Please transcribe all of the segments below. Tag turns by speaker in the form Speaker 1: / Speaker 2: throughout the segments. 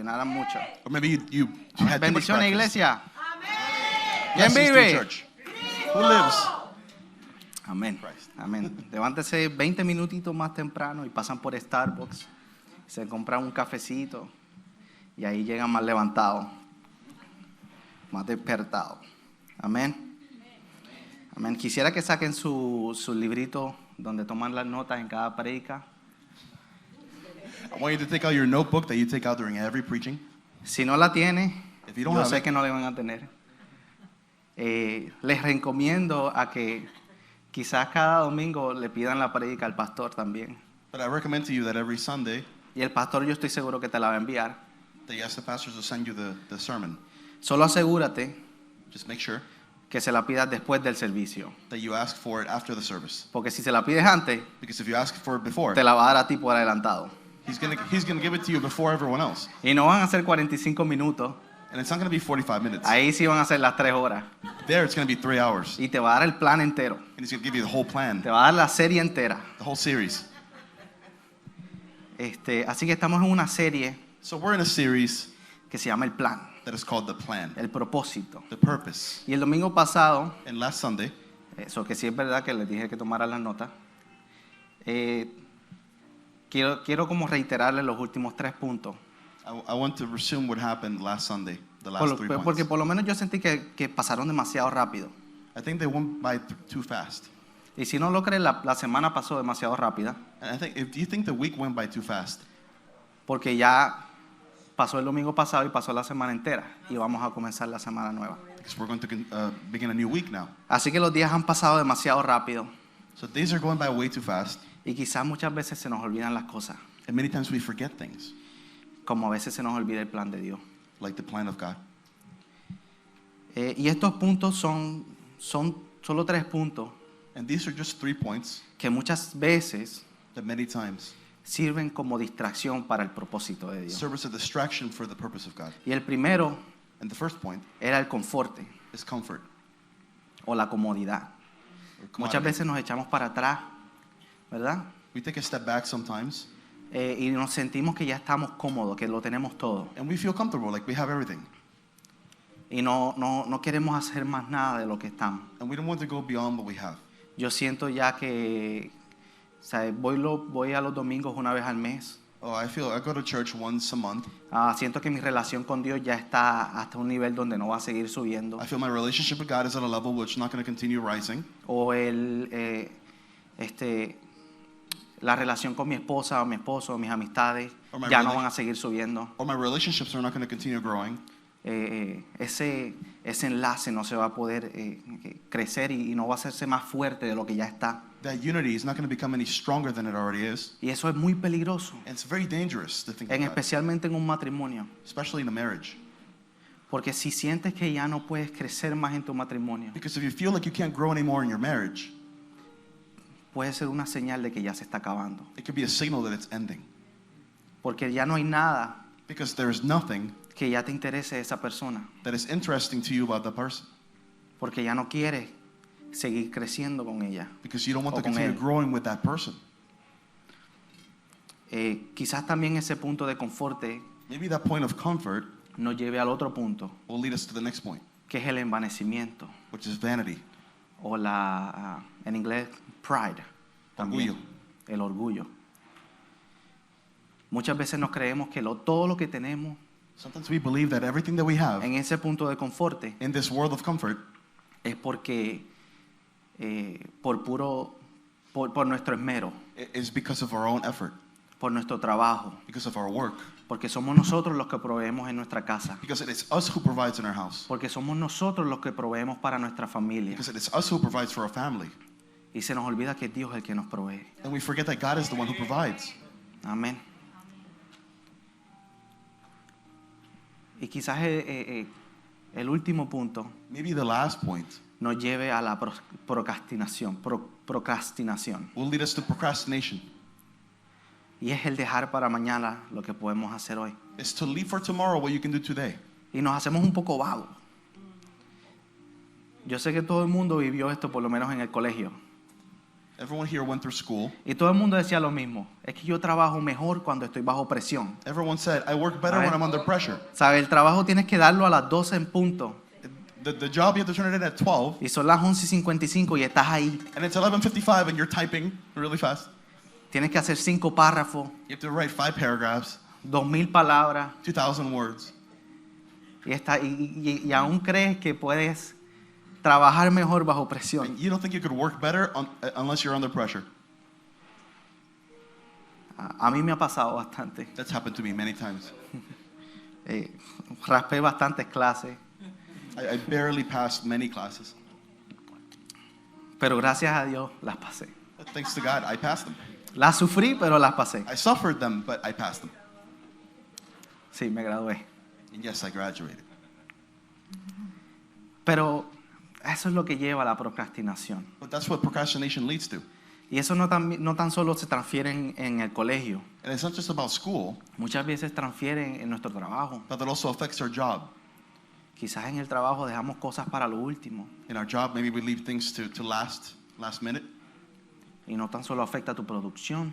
Speaker 1: desayunaran mucho.
Speaker 2: Or maybe you had too much
Speaker 1: Bendiciones,
Speaker 2: breakfast.
Speaker 1: iglesia. ¿Quién
Speaker 2: Blessings to the
Speaker 1: vive?
Speaker 2: church. Who lives?
Speaker 1: Amén.
Speaker 2: Christ.
Speaker 1: Amén. Levántese 20 minutitos más temprano y pasan por Starbucks. Se compran un cafecito y ahí llegan más levantados, más despertados. Amén. Amén. Quisiera que saquen su librito donde toman las notas en cada predica.
Speaker 2: I want you to take out your notebook that you take out during every preaching.
Speaker 1: Si no la tiene,
Speaker 2: If you don't
Speaker 1: yo
Speaker 2: have
Speaker 1: sé
Speaker 2: it,
Speaker 1: que no le van a tener. Les recomiendo a que quizás cada domingo le pidan la predica al pastor también.
Speaker 2: but I recommend to you that every Sunday
Speaker 1: Y el pastor yo estoy seguro que te la va a enviar.
Speaker 2: that you ask the pastors to send you the sermon.
Speaker 1: Solo asegúrate
Speaker 2: Just make sure
Speaker 1: que se la pidas después del servicio.
Speaker 2: that you ask for it after the service.
Speaker 1: Porque si se la pides antes,
Speaker 2: Because if you ask for it before,
Speaker 1: te la va a dar a ti por adelantado.
Speaker 2: he's gonna give it to you before everyone else.
Speaker 1: Y no van a ser 45 minutos.
Speaker 2: And it's not going to be 45 minutes.
Speaker 1: Ahí sí van a ser las 3 horas.
Speaker 2: There it's going to be 3 hours.
Speaker 1: Y te va a dar el plan entero.
Speaker 2: And he's going to give you the whole plan,
Speaker 1: Te va a dar la serie entera.
Speaker 2: the whole series.
Speaker 1: Así que estamos en una serie
Speaker 2: So we're in a series
Speaker 1: que se llama El Plan,
Speaker 2: that is called The Plan,
Speaker 1: el propósito.
Speaker 2: The Purpose.
Speaker 1: Y el domingo pasado,
Speaker 2: And last Sunday,
Speaker 1: eso que sí es verdad que les dije que tomaran las notas, quiero como reiterarles los últimos 3 puntos.
Speaker 2: I want to resume what happened last Sunday, the last 3
Speaker 1: Porque
Speaker 2: points.
Speaker 1: por lo menos yo sentí que pasaron demasiado rápido.
Speaker 2: I think they went by too fast.
Speaker 1: Y si no lo crees, la semana pasó demasiado rápida.
Speaker 2: And I think if you think the week went by too fast,
Speaker 1: Porque ya pasó el domingo pasado y pasó la semana entera. Y vamos a comenzar la semana nueva.
Speaker 2: because we're going to begin a new week now.
Speaker 1: Así que los días han pasado demasiado rápido.
Speaker 2: So days are going by way too fast,
Speaker 1: Y quizás muchas veces se nos olvidan las cosas.
Speaker 2: and many times we forget things,
Speaker 1: Como a veces se nos olvida el plan de Dios.
Speaker 2: like the plan of God.
Speaker 1: Y estos puntos son solo 3 puntos
Speaker 2: And these are just 3 points
Speaker 1: que muchas veces
Speaker 2: that many times
Speaker 1: sirven como distracción para el propósito de Dios.
Speaker 2: serve as a distraction for the purpose of God.
Speaker 1: Y el primero
Speaker 2: And the first point
Speaker 1: era el conforte
Speaker 2: is comfort.
Speaker 1: o la comodidad.
Speaker 2: Or
Speaker 1: Muchas
Speaker 2: commodity.
Speaker 1: veces nos echamos para atrás, ¿verdad?
Speaker 2: We take a step back sometimes,
Speaker 1: Y nos sentimos que ya estamos cómodos, que lo tenemos todo.
Speaker 2: and we feel comfortable, like we have everything.
Speaker 1: Y no queremos hacer más nada de lo que estamos.
Speaker 2: And we don't want to go beyond what we have.
Speaker 1: Yo siento ya que, ¿sabes? Voy a los domingos una vez al mes.
Speaker 2: Oh, I go to church once a month.
Speaker 1: Siento que mi relación con Dios ya está hasta un nivel donde no va a seguir subiendo.
Speaker 2: I feel my relationship with God is at a level which is not going to continue rising.
Speaker 1: O la relación con mi esposa o mi esposo o mis amistades
Speaker 2: Or my
Speaker 1: ya no
Speaker 2: rela-
Speaker 1: van a seguir subiendo.
Speaker 2: Or my relationships are not going to continue growing.
Speaker 1: Ese enlace no se va a poder crecer y no va a hacerse más fuerte de lo que ya está.
Speaker 2: That unity is not going to become any stronger than it already is.
Speaker 1: Y eso es muy peligroso,
Speaker 2: And it's very dangerous to think of that,
Speaker 1: especialmente en un matrimonio.
Speaker 2: especially in a marriage.
Speaker 1: Porque si sientes que ya no puedes crecer más en tu matrimonio,
Speaker 2: Because if you feel like you can't grow anymore in your marriage,
Speaker 1: puede ser una señal de que ya se está acabando.
Speaker 2: it could be a signal that it's ending.
Speaker 1: Porque ya no hay nada
Speaker 2: Because there is nothing
Speaker 1: que ya te interese de esa persona.
Speaker 2: that is interesting to you about that person.
Speaker 1: Porque ya no quieres seguir creciendo con ella.
Speaker 2: Because you don't want
Speaker 1: O
Speaker 2: to
Speaker 1: con
Speaker 2: continue
Speaker 1: él.
Speaker 2: growing with that person.
Speaker 1: Quizás también ese punto de conforte
Speaker 2: Maybe that point of comfort
Speaker 1: nos lleve al otro punto,
Speaker 2: will lead us to the next point,
Speaker 1: que es el envanecimiento.
Speaker 2: which is vanity.
Speaker 1: O en inglés, pride. También.
Speaker 2: Orgullo.
Speaker 1: El orgullo. Muchas veces nos creemos que todo lo que tenemos
Speaker 2: Sometimes we believe that everything that we have
Speaker 1: en ese punto de conforte
Speaker 2: in this world of comfort
Speaker 1: es porque por nuestro esmero,
Speaker 2: is because of our own effort,
Speaker 1: por nuestro trabajo,
Speaker 2: because of our work,
Speaker 1: porque somos nosotros los que proveemos en nuestra casa,
Speaker 2: because it is us who provides in our house,
Speaker 1: porque somos nosotros los que proveemos para nuestra familia.
Speaker 2: because it is us who provides for our family.
Speaker 1: Y se nos olvida que es Dios el que nos provee.
Speaker 2: And we forget that God is the one who provides.
Speaker 1: Amén. Y quizás el último punto
Speaker 2: Maybe the last point
Speaker 1: nos lleve a la procrastinación. Procrastinación.
Speaker 2: will lead us to procrastination.
Speaker 1: Y es el dejar para mañana lo que podemos hacer hoy.
Speaker 2: It's to leave for tomorrow what you can do today.
Speaker 1: Y nos hacemos un poco vagos. Yo sé que todo el mundo vivió esto por lo menos en el colegio.
Speaker 2: Everyone here went through school.
Speaker 1: Y todo el mundo decía lo mismo. Es que yo trabajo mejor cuando estoy bajo presión.
Speaker 2: Everyone said, I work better when I'm under pressure.
Speaker 1: ¿Sabes? El trabajo tienes que darlo a las 12 en punto.
Speaker 2: The job, you have to turn it in at 12,
Speaker 1: Y son las 11:55 y estás ahí.
Speaker 2: and it's 11:55 and you're typing really fast.
Speaker 1: Tienes que hacer 5 párrafos,
Speaker 2: You have to write 5 paragraphs,
Speaker 1: 2,000 palabras.
Speaker 2: 2,000 words.
Speaker 1: Y aún crees que puedes trabajar mejor bajo presión.
Speaker 2: And you don't think you could work better unless you're under pressure.
Speaker 1: A mí me ha pasado bastante.
Speaker 2: That's happened to me many times.
Speaker 1: Raspé bastantes clases,
Speaker 2: I barely passed many classes.
Speaker 1: pero gracias a Dios las pasé.
Speaker 2: But thanks to God, I passed them.
Speaker 1: Las sufrí, pero las pasé.
Speaker 2: I suffered them, but I passed them.
Speaker 1: Sí, me gradué.
Speaker 2: And yes, I graduated.
Speaker 1: Pero eso es lo que lleva a la procrastinación.
Speaker 2: But that's what procrastination leads to.
Speaker 1: Y eso no tan solo se transfiere en el colegio.
Speaker 2: And it's not just about school,
Speaker 1: Muchas veces transfiere en nuestro trabajo.
Speaker 2: but that also affects our job.
Speaker 1: Quizás en el trabajo dejamos cosas para lo último.
Speaker 2: In our job, maybe we leave things to last minute.
Speaker 1: Y no tan solo afecta a tu producción,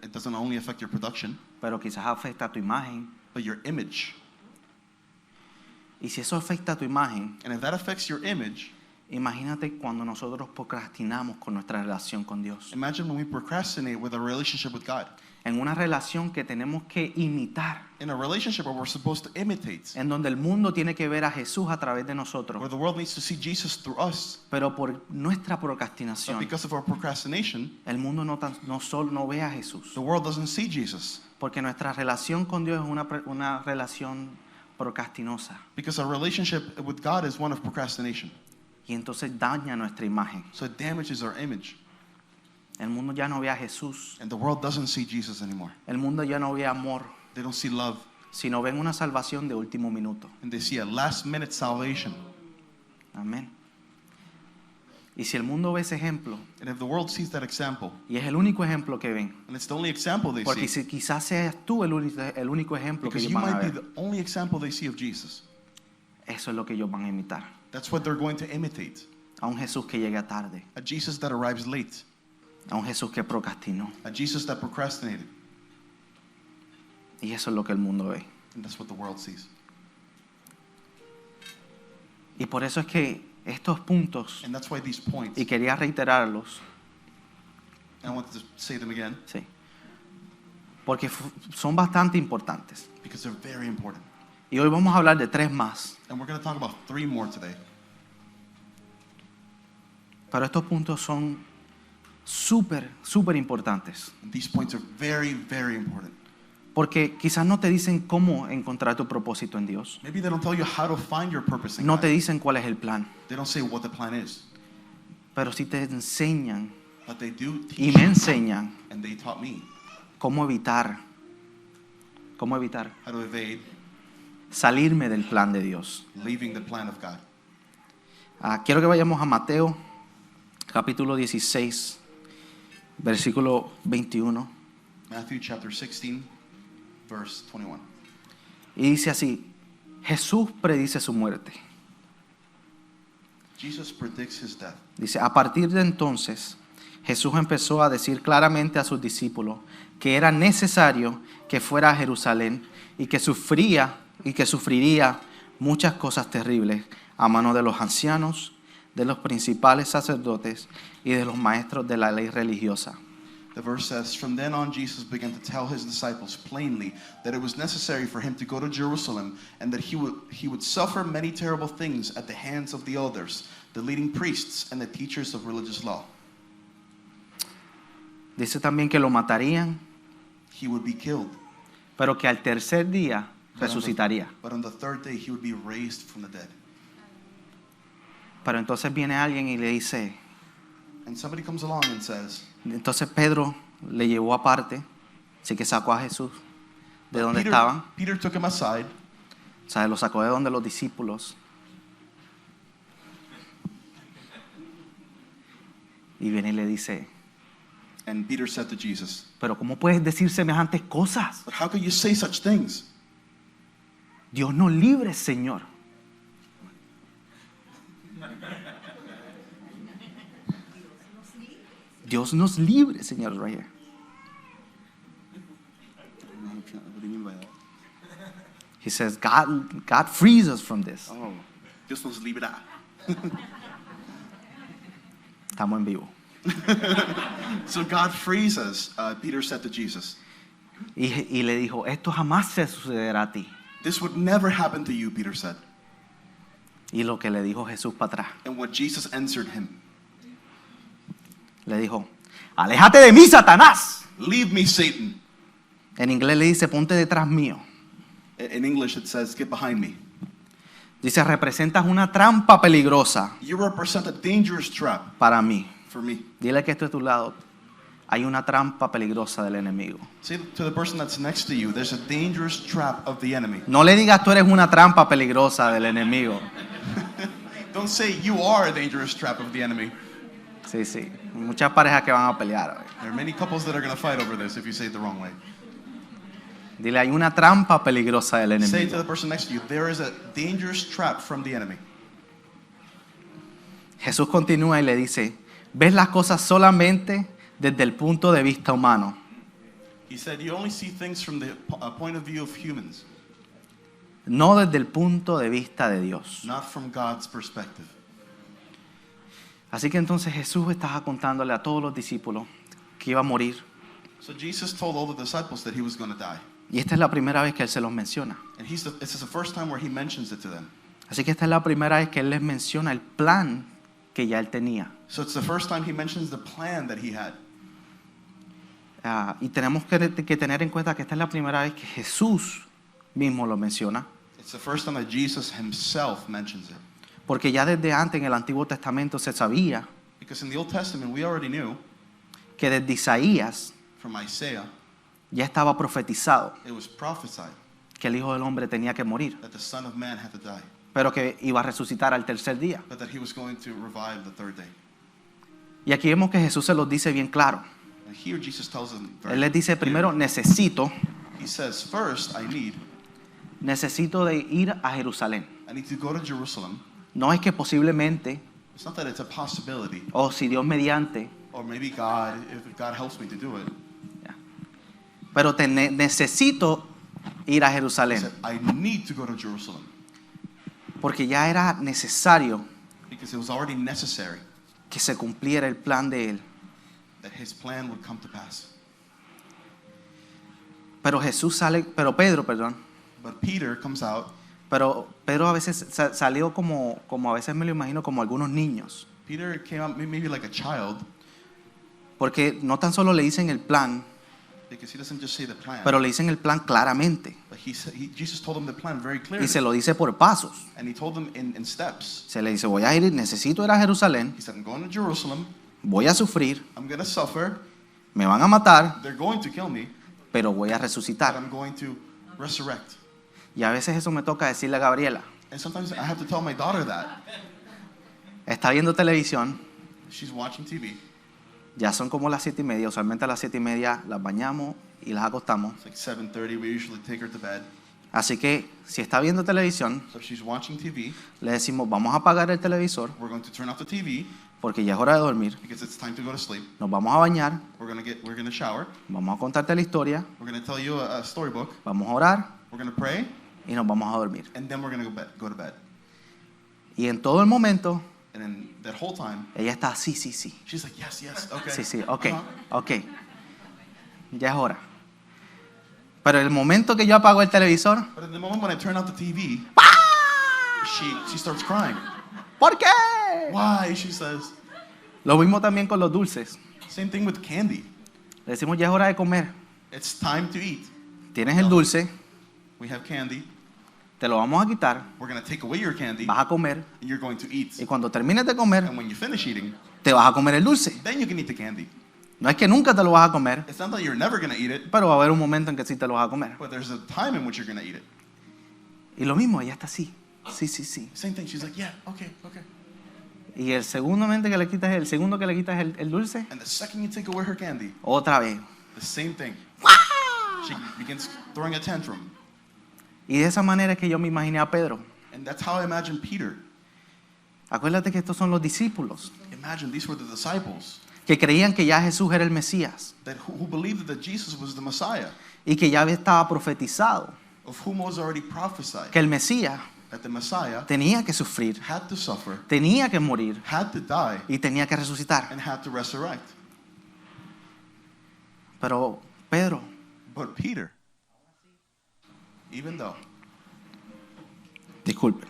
Speaker 2: It doesn't only affect your production,
Speaker 1: pero quizás afecta a tu imagen.
Speaker 2: but your image.
Speaker 1: Y si eso afecta a tu imagen,
Speaker 2: And if that affects your image,
Speaker 1: imagínate cuando nosotros procrastinamos con nuestra relación con Dios.
Speaker 2: imagine when we procrastinate with a relationship with God.
Speaker 1: En una relación que tenemos que imitar,
Speaker 2: In a relationship where we're supposed to imitate,
Speaker 1: en donde el mundo tiene que ver a Jesús a través de nosotros,
Speaker 2: where the world needs to see Jesus through us.
Speaker 1: pero por nuestra
Speaker 2: But
Speaker 1: procrastinación,
Speaker 2: because of our procrastination,
Speaker 1: el mundo no ve a Jesús,
Speaker 2: the world doesn't see Jesus.
Speaker 1: porque nuestra relación con Dios es una relación procrastinosa,
Speaker 2: Because our relationship with God is one of procrastination.
Speaker 1: y entonces daña nuestra imagen.
Speaker 2: So it damages our image.
Speaker 1: El mundo ya no ve a Jesús,
Speaker 2: And the world doesn't see Jesus anymore.
Speaker 1: el mundo ya no ve amor,
Speaker 2: They don't see love.
Speaker 1: sino ven una salvación de último minuto.
Speaker 2: And they see a last-minute salvation.
Speaker 1: Amén. Y si el mundo ve ese ejemplo,
Speaker 2: And if the world sees that example,
Speaker 1: y es el único ejemplo que ven,
Speaker 2: and it's the only example they
Speaker 1: porque
Speaker 2: see,
Speaker 1: si quizás seas tú el único ejemplo que
Speaker 2: because
Speaker 1: ellos
Speaker 2: you
Speaker 1: van a
Speaker 2: might be
Speaker 1: ver,
Speaker 2: the only example they see of Jesus,
Speaker 1: eso es lo que ellos van a imitar.
Speaker 2: that's what they're going to imitate.
Speaker 1: A un Jesús que llega tarde,
Speaker 2: A Jesus that arrives late.
Speaker 1: a un Jesús que procrastinó.
Speaker 2: A Jesus that procrastinated.
Speaker 1: Y eso es lo que el mundo ve.
Speaker 2: And that's what the world sees.
Speaker 1: Y por eso es que estos puntos,
Speaker 2: And that's why these points,
Speaker 1: y quería reiterarlos,
Speaker 2: I wanted to say them again,
Speaker 1: sí, porque son bastante importantes.
Speaker 2: because they're very important.
Speaker 1: Y hoy vamos a hablar de 3 más.
Speaker 2: And we're going to talk about 3 more today.
Speaker 1: Pero estos puntos son súper importantes.
Speaker 2: And these points are very, very important.
Speaker 1: Porque quizás no te dicen cómo encontrar tu propósito en Dios.
Speaker 2: Maybe they don't tell you how to find your purpose in
Speaker 1: No
Speaker 2: God.
Speaker 1: te dicen cuál es el plan.
Speaker 2: They don't say what the plan is.
Speaker 1: Pero sí te enseñan
Speaker 2: But they do
Speaker 1: y
Speaker 2: teach
Speaker 1: me
Speaker 2: you,
Speaker 1: enseñan
Speaker 2: and they taught me
Speaker 1: cómo evitar
Speaker 2: how to evade
Speaker 1: salirme del plan de Dios.
Speaker 2: leaving the plan of God.
Speaker 1: Quiero que vayamos a Mateo, capítulo 16, versículo 21.
Speaker 2: Matthew chapter 16, verse 21.
Speaker 1: Y dice así: Jesús predice su muerte.
Speaker 2: Jesus predicts his death.
Speaker 1: Dice: a partir de entonces, Jesús empezó a decir claramente a sus discípulos que era necesario que fuera a Jerusalén y que sufriría muchas cosas terribles a mano de los ancianos, de los principales sacerdotes y de los maestros de la ley religiosa.
Speaker 2: The verse says, from then on Jesus began to tell his disciples plainly that it was necessary for him to go to Jerusalem and that he would suffer many terrible things at the hands of the elders, the leading priests, and the teachers of religious law.
Speaker 1: Dice también que lo matarían,
Speaker 2: He would be killed,
Speaker 1: pero que al tercer día resucitaría.
Speaker 2: but on the third day he would be raised from the dead.
Speaker 1: Pero entonces viene alguien y le dice,
Speaker 2: And somebody comes along and says,
Speaker 1: entonces Pedro le llevó aparte, así que sacó a Jesús de donde estaban,
Speaker 2: Peter took him aside,
Speaker 1: o sea, lo sacó de donde los discípulos. Y viene y le dice,
Speaker 2: and Peter said to Jesus,
Speaker 1: pero ¿cómo puedes decir semejantes cosas?
Speaker 2: but how could you say such things?
Speaker 1: Dios nos libre, Señor. Dios nos libre, señor right here.
Speaker 2: What do you mean by that?
Speaker 1: He says, God frees us from this.
Speaker 2: Oh, Dios nos libra.
Speaker 1: Estamos en vivo.
Speaker 2: So God frees us, Peter said to Jesus.
Speaker 1: Y le dijo, esto jamás se sucederá a ti.
Speaker 2: This would never happen to you, Peter said.
Speaker 1: Y lo que le dijo Jesús para atrás.
Speaker 2: And what Jesus answered him,
Speaker 1: Le dijo, aléjate de mí, Satanás.
Speaker 2: leave me, Satan.
Speaker 1: En inglés le dice, ponte detrás mío.
Speaker 2: In English it says, get behind me.
Speaker 1: Dice, representas una trampa peligrosa
Speaker 2: You represent a dangerous trap
Speaker 1: para mí.
Speaker 2: for me.
Speaker 1: Dile que esto es tu lado. Hay una trampa peligrosa del enemigo.
Speaker 2: Say to the person that's next to you, there's a dangerous trap of the enemy.
Speaker 1: No le digas, tú eres una trampa peligrosa del enemigo.
Speaker 2: Don't say you are a dangerous trap of the enemy.
Speaker 1: Sí, sí. Muchas parejas que van a pelear hoy.
Speaker 2: There are many couples that are going to fight over this if you say it the wrong way.
Speaker 1: Dile, hay una trampa peligrosa del
Speaker 2: Say to
Speaker 1: enemigo.
Speaker 2: the person next to you, there is a dangerous trap from the enemy.
Speaker 1: Jesús continúa y le dice, ves las cosas solamente desde el punto de vista humano.
Speaker 2: He said, you only see things from the point of view of humans,
Speaker 1: No desde el punto de vista de Dios.
Speaker 2: not from God's perspective.
Speaker 1: Así que entonces Jesús estaba contándole a todos los discípulos que iba a morir.
Speaker 2: So Jesus told all the disciples that he was going to die.
Speaker 1: Y esta es la primera vez que Él se los menciona.
Speaker 2: And this is the first time where he mentions it to them.
Speaker 1: Así que esta es la primera vez que Él les menciona el plan que ya Él tenía.
Speaker 2: So it's the first time he mentions the plan that he had.
Speaker 1: Y tenemos que tener en cuenta que esta es la primera vez que Jesús mismo lo menciona.
Speaker 2: It's the first time that Jesus himself mentions it.
Speaker 1: Porque ya desde antes en el Antiguo Testamento se sabía
Speaker 2: Because in the Old Testament, we already knew
Speaker 1: que desde Isaías
Speaker 2: from Isaiah,
Speaker 1: ya estaba profetizado
Speaker 2: it was prophesied
Speaker 1: que el Hijo del Hombre tenía que morir,
Speaker 2: that the Son of Man had to die,
Speaker 1: pero que iba a resucitar al tercer día.
Speaker 2: but that he was going to revive the third day.
Speaker 1: Y aquí vemos que Jesús se los dice bien claro.
Speaker 2: And here Jesus tells them,
Speaker 1: Él les dice primero, necesito
Speaker 2: he says, first, I
Speaker 1: de ir a Jerusalén.
Speaker 2: need to go to Jerusalem.
Speaker 1: No es que posiblemente,
Speaker 2: It's not that it's a possibility,
Speaker 1: o si Dios mediante,
Speaker 2: or maybe God, if God helps me to do it.
Speaker 1: pero necesito ir a
Speaker 2: He
Speaker 1: Jerusalén.
Speaker 2: said, I need to go to Jerusalem
Speaker 1: Porque ya era necesario
Speaker 2: because it was already necessary
Speaker 1: que se cumpliera el plan de Él.
Speaker 2: that his plan would come to pass.
Speaker 1: Pero Pedro,
Speaker 2: But Peter comes out.
Speaker 1: pero Pedro a veces salió como a veces me lo imagino como algunos niños.
Speaker 2: Peter came out maybe like a child,
Speaker 1: Porque no tan solo le dicen el plan,
Speaker 2: because he doesn't just say the plan,
Speaker 1: pero le dicen el plan claramente.
Speaker 2: but Jesus told him the plan very
Speaker 1: Y
Speaker 2: clearly.
Speaker 1: se lo dice por pasos.
Speaker 2: And he told them in steps.
Speaker 1: Se le dice, necesito ir a Jerusalén,
Speaker 2: He said, I'm going to Jerusalem,
Speaker 1: voy a sufrir,
Speaker 2: I'm going to suffer,
Speaker 1: me van a matar,
Speaker 2: they're going to kill me,
Speaker 1: pero voy a
Speaker 2: but
Speaker 1: resucitar.
Speaker 2: I'm going to resurrect.
Speaker 1: Y a veces eso me toca decirle a Gabriela,
Speaker 2: And sometimes I have to tell my daughter that.
Speaker 1: está viendo televisión,
Speaker 2: She's watching TV.
Speaker 1: ya son como las 7:30, usualmente a las 7:30 las bañamos y las acostamos.
Speaker 2: It's like 7:30, we usually take her to bed.
Speaker 1: Así que si está viendo televisión,
Speaker 2: So if she's watching TV,
Speaker 1: le decimos, vamos a apagar el televisor
Speaker 2: we're going to turn off the TV
Speaker 1: porque ya es hora de dormir,
Speaker 2: because it's time to go to sleep.
Speaker 1: nos vamos a bañar,
Speaker 2: We're going to shower.
Speaker 1: vamos a contarte la historia,
Speaker 2: We're going to tell you a storybook.
Speaker 1: vamos a orar
Speaker 2: We're going to pray,
Speaker 1: y nos vamos a dormir.
Speaker 2: and then we're going to go to bed.
Speaker 1: Y en todo el momento,
Speaker 2: And then that whole time,
Speaker 1: ella está, sí,
Speaker 2: she's like, yes, okay.
Speaker 1: sí, ok,
Speaker 2: Uh-huh.
Speaker 1: ok, ya es hora. Pero el momento que yo apago el televisor,
Speaker 2: But in the moment when I turn off the TV, she starts crying.
Speaker 1: ¿por qué?
Speaker 2: Why? She says.
Speaker 1: Lo mismo también con los dulces.
Speaker 2: Same thing with candy.
Speaker 1: Le decimos, ya es hora de comer.
Speaker 2: It's time to eat.
Speaker 1: Tienes el dulce,
Speaker 2: We have candy.
Speaker 1: te lo vamos a quitar,
Speaker 2: We're going to take away your candy,
Speaker 1: vas a comer,
Speaker 2: and you're going to eat.
Speaker 1: y cuando termines de comer,
Speaker 2: And when you finish eating,
Speaker 1: te vas a comer el dulce.
Speaker 2: then you can eat the candy.
Speaker 1: No es que nunca te lo vas a comer,
Speaker 2: It's not that you're never going to eat it,
Speaker 1: pero va a haber un momento en que sí te lo vas a comer.
Speaker 2: but there's a time in which you're going to eat it.
Speaker 1: Y lo mismo, ella está así. Sí.
Speaker 2: Same thing. She's like, yeah, okay.
Speaker 1: Y el segundo que le quitas el dulce,
Speaker 2: And the second you take away her candy,
Speaker 1: otra vez.
Speaker 2: the same thing. She begins throwing a tantrum.
Speaker 1: Y de esa manera es que yo me imaginé a Pedro.
Speaker 2: And that's how I imagine Peter.
Speaker 1: Acuérdate que estos son los discípulos.
Speaker 2: Imagine these were the disciples.
Speaker 1: que creían que ya Jesús era el Mesías
Speaker 2: who believed that Jesus was the Messiah,
Speaker 1: y que ya estaba profetizado
Speaker 2: of whom was already prophesied,
Speaker 1: que el Mesías
Speaker 2: that the Messiah
Speaker 1: tenía que sufrir,
Speaker 2: had to suffer,
Speaker 1: tenía que morir
Speaker 2: had to die,
Speaker 1: y tenía que resucitar.
Speaker 2: and had to resurrect.
Speaker 1: Pero Pedro,
Speaker 2: But Peter, even though,
Speaker 1: disculpe,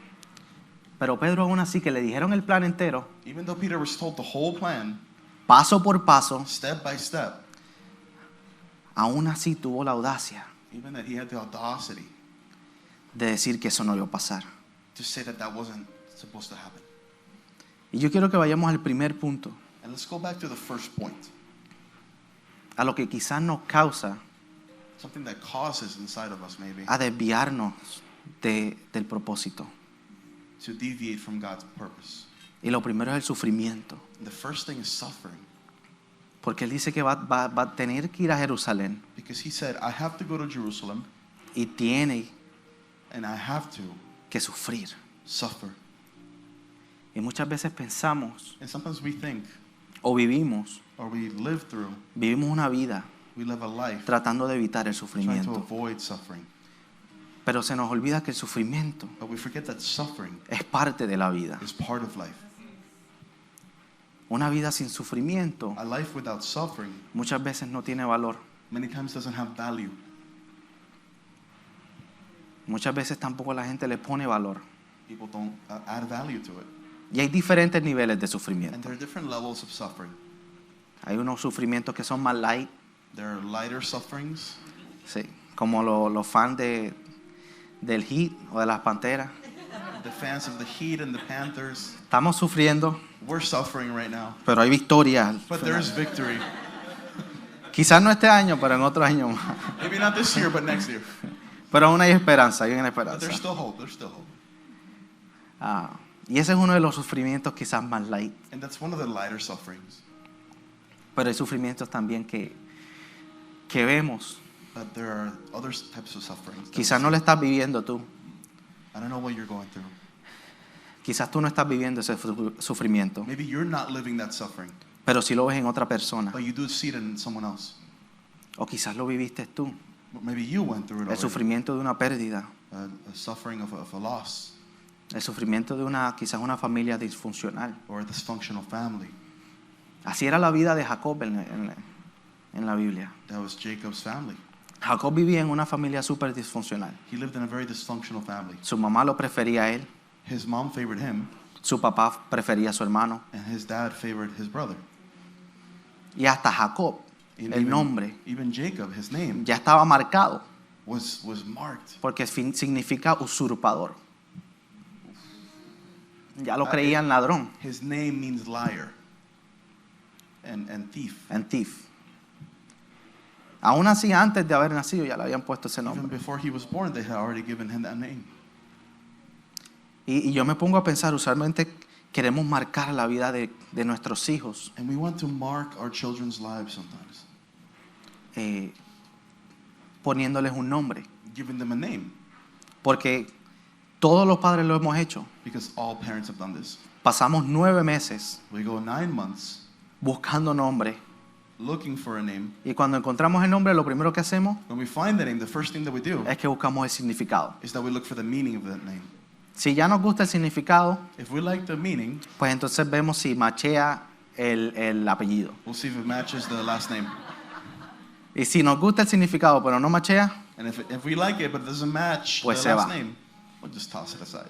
Speaker 1: pero Pedro aún así que le dijeron el plan entero,
Speaker 2: even though Peter was told the whole plan,
Speaker 1: paso por paso,
Speaker 2: step by step,
Speaker 1: aún así tuvo la audacia
Speaker 2: even that he had the audacity
Speaker 1: de decir que eso no iba a pasar.
Speaker 2: to say that that wasn't supposed to happen.
Speaker 1: Y yo quiero que vayamos al primer punto,
Speaker 2: And let's go back to the first point,
Speaker 1: a lo que quizás nos causa
Speaker 2: something that causes inside of us maybe
Speaker 1: a desviarnos del propósito.
Speaker 2: to deviate from God's purpose.
Speaker 1: Y lo primero es el sufrimiento,
Speaker 2: And the first thing is suffering,
Speaker 1: porque él dice que va a tener que ir a Jerusalén
Speaker 2: because he said, I have to go to Jerusalem
Speaker 1: y tiene
Speaker 2: and I have to
Speaker 1: que sufrir.
Speaker 2: suffer.
Speaker 1: Y muchas veces pensamos
Speaker 2: And sometimes we think,
Speaker 1: o vivimos
Speaker 2: vivimos una vida, we live a life
Speaker 1: tratando de evitar el
Speaker 2: trying to
Speaker 1: sufrimiento.
Speaker 2: avoid suffering.
Speaker 1: Pero se nos olvida que el sufrimiento
Speaker 2: But we forget that suffering
Speaker 1: es parte de la vida.
Speaker 2: is part of life.
Speaker 1: Una vida sin sufrimiento
Speaker 2: A life without suffering
Speaker 1: muchas veces no tiene valor.
Speaker 2: many times doesn't have value.
Speaker 1: Muchas veces tampoco la gente le pone valor.
Speaker 2: People don't add value to it.
Speaker 1: Y hay diferentes niveles de
Speaker 2: And
Speaker 1: sufrimiento.
Speaker 2: there are different levels of suffering.
Speaker 1: Hay unos sufrimientos que son más light,
Speaker 2: There are lighter sufferings,
Speaker 1: sí, como los fans del Heat o de las Panteras.
Speaker 2: the fans of the Heat and the Panthers.
Speaker 1: Estamos sufriendo,
Speaker 2: We're suffering right now.
Speaker 1: pero hay victoria. al
Speaker 2: But
Speaker 1: final.
Speaker 2: there's victory.
Speaker 1: Quizás no este año, pero en otros años más.
Speaker 2: Maybe not this year, but next year.
Speaker 1: Pero aún hay esperanza, hay una
Speaker 2: But
Speaker 1: esperanza.
Speaker 2: there's still hope. There's still hope.
Speaker 1: Y ese es uno de los sufrimientos quizás más light.
Speaker 2: And that's one of the lighter sufferings.
Speaker 1: Pero hay sufrimientos también que vemos.
Speaker 2: But there are other types of sufferings. that
Speaker 1: Quizás
Speaker 2: we
Speaker 1: no lo
Speaker 2: see.
Speaker 1: estás viviendo tú.
Speaker 2: I don't know what you're going through.
Speaker 1: Quizás tú no estás viviendo ese sufrimiento.
Speaker 2: Maybe you're not living that suffering,
Speaker 1: Pero sí lo ves en otra persona.
Speaker 2: but you do see it in someone else.
Speaker 1: O quizás lo viviste tú.
Speaker 2: Maybe you went through it
Speaker 1: El
Speaker 2: already.
Speaker 1: sufrimiento de una pérdida.
Speaker 2: A suffering of a loss
Speaker 1: El sufrimiento de quizás una familia disfuncional.
Speaker 2: or a dysfunctional family.
Speaker 1: Así era la vida de Jacob en la Biblia.
Speaker 2: That was Jacob's family.
Speaker 1: Jacob vivía en una familia súper disfuncional.
Speaker 2: He lived in a very dysfunctional family.
Speaker 1: Su mamá lo prefería a él.
Speaker 2: His mom favored him,
Speaker 1: Su papá prefería a su hermano.
Speaker 2: and his dad favored his brother.
Speaker 1: Y hasta Jacob,
Speaker 2: And
Speaker 1: el nombre,
Speaker 2: even Jacob, his name,
Speaker 1: ya estaba marcado.
Speaker 2: was marked.
Speaker 1: Porque significa usurpador. Ya lo creían ladrón,
Speaker 2: His name means liar and thief.
Speaker 1: en thief. Aún así, antes de haber nacido, ya le habían puesto ese
Speaker 2: Even
Speaker 1: nombre.
Speaker 2: before he was born, they had already given him that name.
Speaker 1: Y yo me pongo a pensar, usualmente queremos marcar la vida de nuestros hijos
Speaker 2: And we want to mark our children's lives sometimes,
Speaker 1: poniéndoles un nombre.
Speaker 2: giving them a name,
Speaker 1: Porque todos los padres lo hemos hecho.
Speaker 2: because all parents have done this.
Speaker 1: Pasamos 9 meses
Speaker 2: We go 9 months
Speaker 1: buscando nombre.
Speaker 2: looking for a name.
Speaker 1: Y cuando encontramos el nombre, lo primero que hacemos
Speaker 2: When we find the name, the first thing that we do
Speaker 1: es que buscamos el significado.
Speaker 2: is that we look for the meaning of that name.
Speaker 1: Si ya nos gusta el significado,
Speaker 2: If we like the meaning,
Speaker 1: pues entonces vemos si machea el apellido.
Speaker 2: we'll see if it matches the last name.
Speaker 1: Y si nos gusta el significado pero no machea,
Speaker 2: And if we like it but it doesn't match
Speaker 1: Pues
Speaker 2: the
Speaker 1: se
Speaker 2: last
Speaker 1: va.
Speaker 2: name, we'll just toss it aside.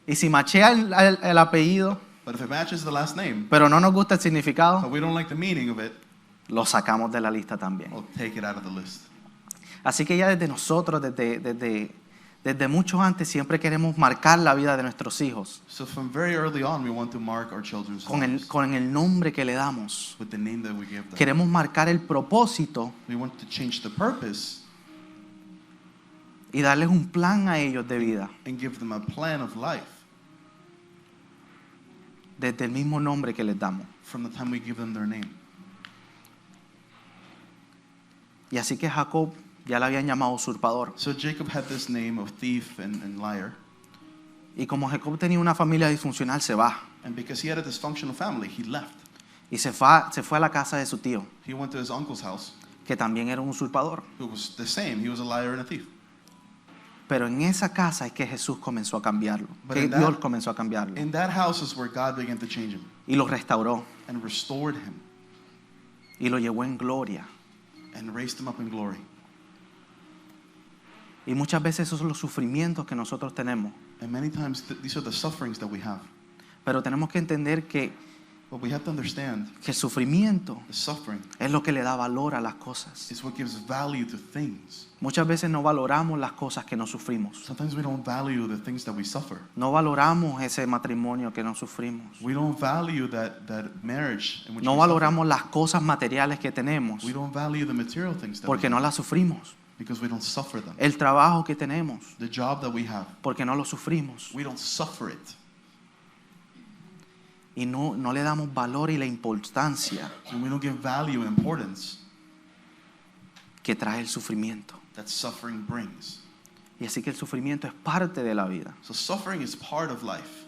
Speaker 1: y si machea el apellido
Speaker 2: But if it matches the last name,
Speaker 1: pero no nos gusta el
Speaker 2: but
Speaker 1: significado,
Speaker 2: we don't like the meaning of it,
Speaker 1: lo sacamos de la lista también.
Speaker 2: we'll take it out of the list.
Speaker 1: Así que ya desde nosotros, desde mucho antes, siempre queremos marcar la vida de nuestros hijos
Speaker 2: So from very early on, we want to mark our children's lives
Speaker 1: con el nombre que le damos.
Speaker 2: with the name that we give them.
Speaker 1: Queremos marcar el propósito
Speaker 2: We want to change the purpose
Speaker 1: y darles un plan a ellos de vida
Speaker 2: and give them a plan of life
Speaker 1: desde el mismo nombre que les damos.
Speaker 2: from the time we give them their name.
Speaker 1: Y así que Jacob ya le habían llamado usurpador.
Speaker 2: So Jacob had this name of thief and liar.
Speaker 1: Y como Jacob tenía una familia disfuncional, se va.
Speaker 2: And because he had a dysfunctional family, he left.
Speaker 1: Y se fue a la casa de su tío,
Speaker 2: He went to his uncle's house,
Speaker 1: que también era un usurpador.
Speaker 2: who was the same. He was a liar and a thief.
Speaker 1: Pero en esa casa es que Jesús comenzó a cambiarlo,
Speaker 2: But
Speaker 1: que
Speaker 2: in that-
Speaker 1: Dios comenzó a cambiarlo
Speaker 2: In that house is where God began to change him
Speaker 1: y lo restauró
Speaker 2: and restored him
Speaker 1: y lo llevó en gloria.
Speaker 2: and raised him up in glory.
Speaker 1: Y muchas veces esos son los sufrimientos que nosotros tenemos.
Speaker 2: And many times these are the sufferings that we have.
Speaker 1: Pero tenemos que entender que
Speaker 2: But we have to understand
Speaker 1: el sufrimiento
Speaker 2: the suffering
Speaker 1: es lo que le da valor a las cosas.
Speaker 2: is what gives value to things.
Speaker 1: Muchas veces no valoramos las cosas que no sufrimos.
Speaker 2: Sometimes we don't value the things that we suffer.
Speaker 1: No valoramos ese matrimonio que no sufrimos.
Speaker 2: We don't value that marriage in which
Speaker 1: No
Speaker 2: we
Speaker 1: valoramos las cosas materiales que tenemos
Speaker 2: suffer. We don't value the material things that
Speaker 1: porque
Speaker 2: we
Speaker 1: no
Speaker 2: have
Speaker 1: las sufrimos.
Speaker 2: because we don't suffer them.
Speaker 1: El trabajo que tenemos
Speaker 2: The job that we have,
Speaker 1: porque no lo sufrimos.
Speaker 2: we don't suffer it.
Speaker 1: Y no le damos valor y la importancia
Speaker 2: And we don't give value and importance
Speaker 1: que trae el sufrimiento.
Speaker 2: that suffering brings.
Speaker 1: Y así que el sufrimiento es parte de la vida.
Speaker 2: So suffering is part of life.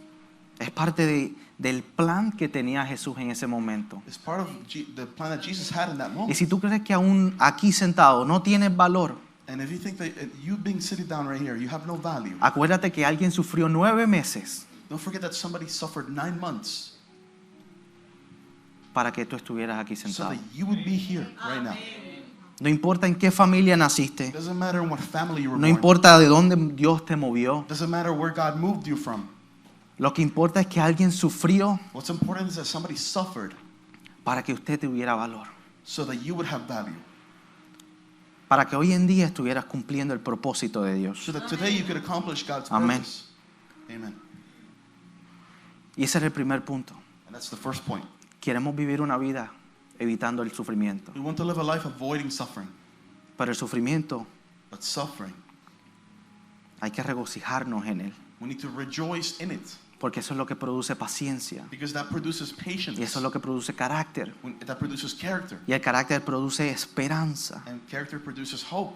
Speaker 1: Es parte del plan que tenía Jesús en ese momento.
Speaker 2: It's part of the plan that Jesus had in that
Speaker 1: Y
Speaker 2: moment.
Speaker 1: si tú crees que aún aquí sentado no tienes valor,
Speaker 2: And if you think that you being sitting down right here, you have no value,
Speaker 1: acuérdate que alguien sufrió 9 meses
Speaker 2: don't forget that somebody suffered 9 months
Speaker 1: para que tú estuvieras aquí
Speaker 2: so
Speaker 1: sentado.
Speaker 2: that you would be here right now.
Speaker 1: No importa en qué familia naciste,
Speaker 2: Doesn't matter in what family you were
Speaker 1: no
Speaker 2: born.
Speaker 1: importa de dónde Dios te movió.
Speaker 2: Doesn't matter where God moved you from.
Speaker 1: Lo que importa es que alguien sufrió
Speaker 2: What's important is that somebody suffered
Speaker 1: para que usted tuviera valor.
Speaker 2: so that you would have value.
Speaker 1: Para que hoy en día estuvieras cumpliendo el propósito de Dios.
Speaker 2: So that today you could accomplish God's
Speaker 1: Amen.
Speaker 2: purpose. Amen.
Speaker 1: Y ese es el primer punto.
Speaker 2: And that's the first point.
Speaker 1: Queremos vivir una vida evitando el sufrimiento.
Speaker 2: We want to live a life avoiding suffering.
Speaker 1: Pero el sufrimiento
Speaker 2: But suffering,
Speaker 1: hay que regocijarnos en él.
Speaker 2: we need to rejoice in it
Speaker 1: Porque eso es lo que produce paciencia.
Speaker 2: because that produces patience.
Speaker 1: Y eso es lo que produce carácter.
Speaker 2: That produces character.
Speaker 1: Y el carácter produce esperanza.
Speaker 2: And character produces hope.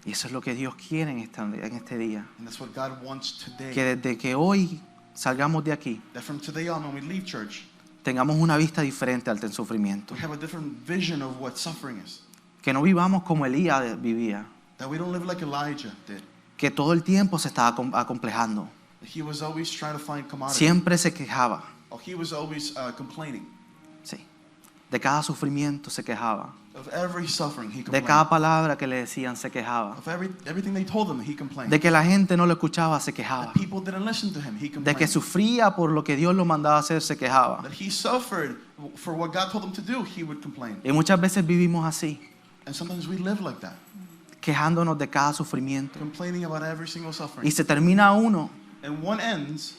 Speaker 1: Y eso es lo que Dios quiere en este día.
Speaker 2: And that's what God wants today.
Speaker 1: Que desde que hoy salgamos de aquí,
Speaker 2: That from today on, when we leave church,
Speaker 1: tengamos una vista diferente al sufrimiento.
Speaker 2: we have a different vision of what suffering is.
Speaker 1: Que no vivamos como Elías vivía.
Speaker 2: That we don't live like Elijah did.
Speaker 1: Que todo el tiempo se estaba acomplejando.
Speaker 2: He was always trying to find commodity.
Speaker 1: Siempre se quejaba.
Speaker 2: Oh, he was always complaining.
Speaker 1: Sí. De cada sufrimiento se quejaba.
Speaker 2: Of every suffering, he
Speaker 1: De
Speaker 2: complained.
Speaker 1: cada palabra que le decían se quejaba.
Speaker 2: Of everything they told him, he complained.
Speaker 1: De que la gente no lo escuchaba, se quejaba.
Speaker 2: That people didn't listen to him, he
Speaker 1: De
Speaker 2: complained.
Speaker 1: que sufría por lo que Dios lo mandaba a hacer, se quejaba.
Speaker 2: That he suffered for what God told him to do, he would complain.
Speaker 1: Y muchas veces vivimos así,
Speaker 2: And sometimes we live like that,
Speaker 1: quejándonos de cada sufrimiento.
Speaker 2: complaining about every single
Speaker 1: Y
Speaker 2: suffering.
Speaker 1: se termina uno
Speaker 2: And one ends,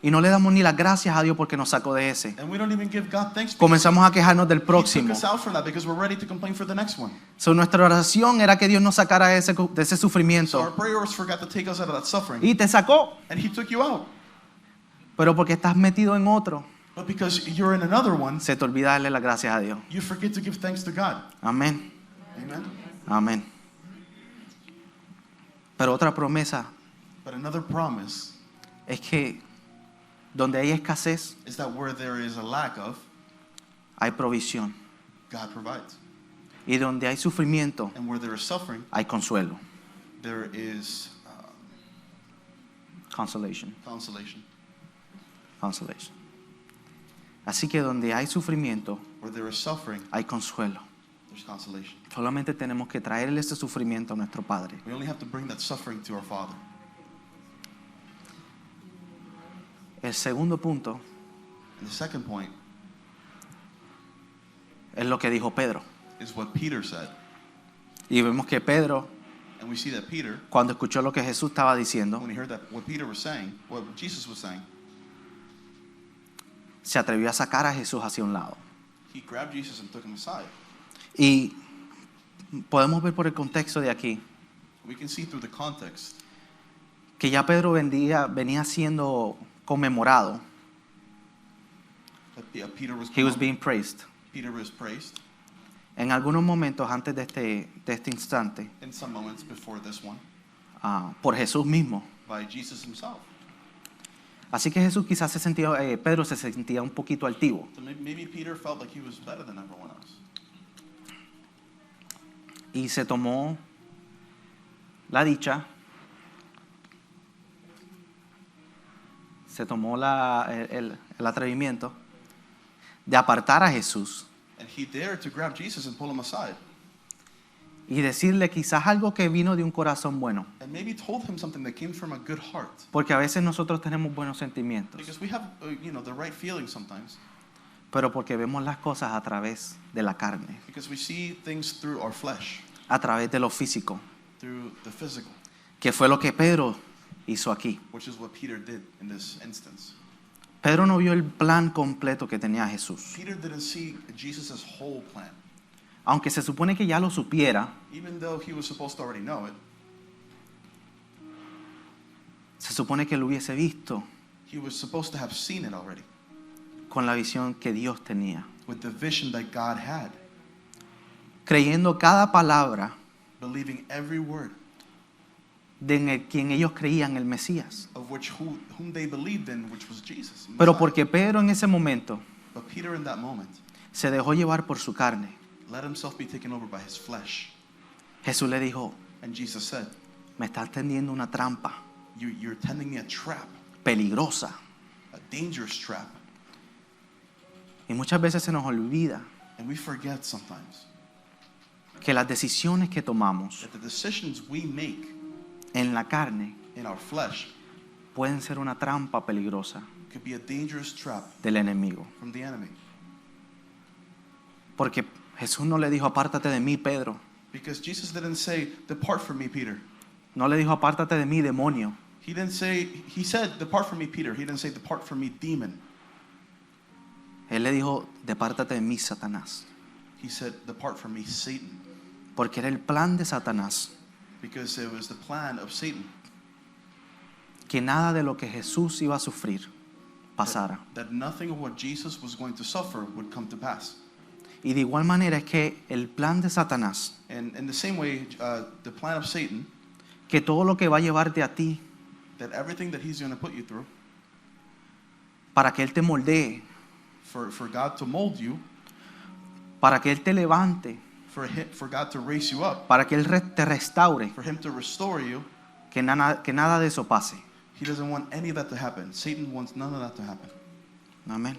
Speaker 1: y no le damos ni las gracias a Dios porque nos sacó de ese.
Speaker 2: and we don't even give God thanks because
Speaker 1: Comenzamos a quejarnos del
Speaker 2: he took
Speaker 1: próximo.
Speaker 2: us out from that because we're ready to complain for the next one.
Speaker 1: So, nuestra oración era que Dios nos sacara de ese
Speaker 2: So our
Speaker 1: sufrimiento.
Speaker 2: prayer was for God to take us out of that suffering,
Speaker 1: Y te sacó,
Speaker 2: and he took you out.
Speaker 1: pero porque estás metido en otro,
Speaker 2: But because you're in another one,
Speaker 1: se te olvida darle las gracias a Dios.
Speaker 2: you forget to give thanks to God.
Speaker 1: Amén.
Speaker 2: Amen.
Speaker 1: Amén. Pero otra promesa
Speaker 2: But another promise
Speaker 1: es que donde hay escasez,
Speaker 2: is that where there is a lack of,
Speaker 1: hay provisión.
Speaker 2: God provides.
Speaker 1: Y donde hay sufrimiento,
Speaker 2: And where there is suffering,
Speaker 1: hay consuelo.
Speaker 2: there is
Speaker 1: Consolation.
Speaker 2: consolation.
Speaker 1: Consolation. Así que donde hay sufrimiento,
Speaker 2: Where there is suffering,
Speaker 1: hay consuelo.
Speaker 2: there's consolation.
Speaker 1: Solamente tenemos que traerle ese sufrimiento a nuestro Padre.
Speaker 2: We only have to bring that suffering to our Father.
Speaker 1: El segundo punto
Speaker 2: And the second point
Speaker 1: es lo que dijo Pedro.
Speaker 2: is what Peter said.
Speaker 1: Y vemos que Pedro,
Speaker 2: And we see that Peter,
Speaker 1: cuando escuchó lo que Jesús estaba diciendo,
Speaker 2: when he heard that what Peter was saying, what Jesus was saying,
Speaker 1: se atrevió a sacar a Jesús hacia un lado.
Speaker 2: he grabbed Jesus and took him aside.
Speaker 1: Y podemos ver por el contexto de aquí
Speaker 2: We can see through the context
Speaker 1: que ya Pedro venía siendo conmemorado.
Speaker 2: that Peter was
Speaker 1: He was being praised.
Speaker 2: Peter was praised
Speaker 1: En algunos momentos antes de este instante,
Speaker 2: in some moments before this one
Speaker 1: por Jesús mismo.
Speaker 2: by Jesus himself.
Speaker 1: Así que Jesús quizás Pedro se sentía un poquito altivo.
Speaker 2: So maybe Peter felt like he was better than everyone else.
Speaker 1: Y se tomó la dicha, se tomó el atrevimiento de apartar a Jesús
Speaker 2: And he dared to grab Jesus and pull him aside.
Speaker 1: y decirle quizás algo que vino de un corazón bueno.
Speaker 2: And maybe told him something that came from a good heart.
Speaker 1: Porque a veces nosotros tenemos buenos sentimientos,
Speaker 2: Because we have, the right feelings sometimes.
Speaker 1: pero porque vemos las cosas a través de la carne,
Speaker 2: Because we see things through our flesh,
Speaker 1: a través de lo físico,
Speaker 2: through the physical,
Speaker 1: que fue lo que Pedro hizo aquí.
Speaker 2: which is what Peter did in this instance.
Speaker 1: Pedro no vio el plan completo que tenía Jesús.
Speaker 2: Peter didn't see Jesus' whole plan.
Speaker 1: Aunque se supone que ya lo supiera,
Speaker 2: Even though he was supposed to already know it,
Speaker 1: se supone que lo hubiese visto
Speaker 2: he was supposed to have seen it already
Speaker 1: con la visión que Dios tenía,
Speaker 2: with the vision that God had,
Speaker 1: creyendo cada palabra
Speaker 2: believing every word
Speaker 1: de quien ellos creían, el Mesías.
Speaker 2: of whom they believed in, which was Jesus.
Speaker 1: Pero
Speaker 2: Messiah.
Speaker 1: porque Pedro en ese momento
Speaker 2: But Peter in that moment
Speaker 1: se dejó llevar por su carne,
Speaker 2: let himself be taken over by his flesh.
Speaker 1: Jesús le dijo:
Speaker 2: And Jesus said,
Speaker 1: me estás tendiendo una trampa
Speaker 2: you're tending me a trap,
Speaker 1: peligrosa.
Speaker 2: a dangerous trap.
Speaker 1: Y muchas veces se nos olvida
Speaker 2: And we forget sometimes
Speaker 1: que las decisiones que tomamos
Speaker 2: that the decisions we make
Speaker 1: en la carne
Speaker 2: in our flesh
Speaker 1: pueden ser una trampa peligrosa
Speaker 2: could be a dangerous trap
Speaker 1: del enemigo.
Speaker 2: from the enemy.
Speaker 1: Porque Jesús no le dijo: apártate de mí, Pedro.
Speaker 2: Because Jesus didn't say, depart from me, Peter.
Speaker 1: No le dijo: apártate de mí, demonio.
Speaker 2: He said, depart from me, Peter. He didn't say, depart from me, demon.
Speaker 1: Él le dijo: apártate de mí, Satanás.
Speaker 2: He said, depart from me, Satan.
Speaker 1: Porque era el plan de Satanás
Speaker 2: Because it was the plan of Satan
Speaker 1: que nada de lo que Jesús iba a sufrir pasara.
Speaker 2: that nothing of what Jesus was going to suffer would come to pass.
Speaker 1: Y de igual manera es que el plan de Satanás,
Speaker 2: And in the same way, the plan of Satan,
Speaker 1: que todo lo que va a llevarte a ti
Speaker 2: that everything that he's going to put you through,
Speaker 1: para que Él te moldee,
Speaker 2: for God to mold you,
Speaker 1: para que Él te levante,
Speaker 2: for God to raise you up,
Speaker 1: para que Él te restaure,
Speaker 2: for him to restore you,
Speaker 1: que nada de eso pase.
Speaker 2: he doesn't want any of that to happen. Satan wants none of that to happen.
Speaker 1: Amén.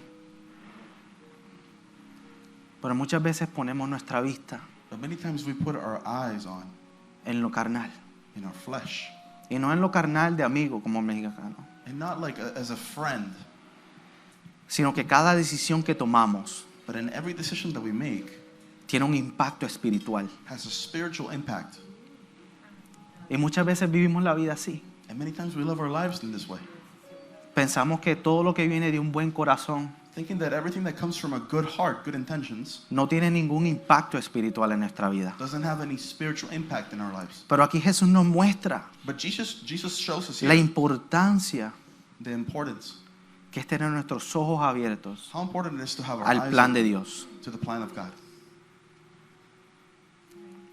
Speaker 1: Pero muchas veces ponemos nuestra vista
Speaker 2: But many times we put our eyes on
Speaker 1: en lo carnal.
Speaker 2: in our flesh,
Speaker 1: Y no en lo carnal de amigo como mexicano,
Speaker 2: and not like as a friend,
Speaker 1: sino que cada decisión que tomamos
Speaker 2: but in every decision that we make
Speaker 1: tiene un impacto espiritual.
Speaker 2: has a spiritual impact.
Speaker 1: Y muchas veces vivimos la vida así.
Speaker 2: And many times we live our lives in this way,
Speaker 1: Pensamos que todo lo que viene de un buen corazón
Speaker 2: thinking that everything that comes from a good heart, good intentions,
Speaker 1: no tiene ningún impacto espiritual en nuestra vida.
Speaker 2: doesn't have any spiritual impact in our lives.
Speaker 1: Pero aquí Jesús nos muestra
Speaker 2: But Jesus shows us
Speaker 1: la
Speaker 2: here
Speaker 1: importancia
Speaker 2: the importance,
Speaker 1: que es tener nuestros ojos abiertos
Speaker 2: how important it is to have our
Speaker 1: al
Speaker 2: eyes
Speaker 1: plan de
Speaker 2: open
Speaker 1: Dios
Speaker 2: to the plan of God,